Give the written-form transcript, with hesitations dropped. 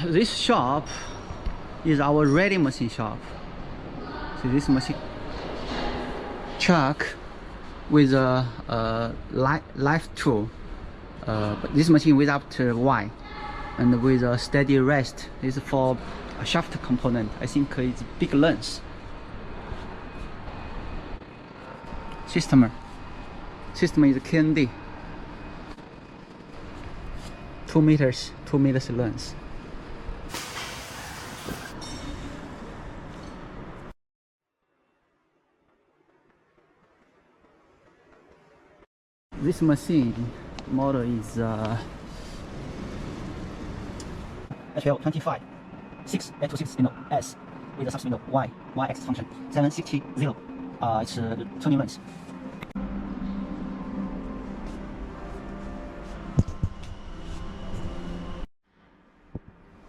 this shop is our ready machine shop. So this machine chuck with a live tool, but this machine without Y and with a steady rest. This is for a shaft component. I think it's big length. System is CNC. 2 meters length. This machine model is HL25 6 to 6 spindle S with a sub spindle Y axis function 760. It's tuning length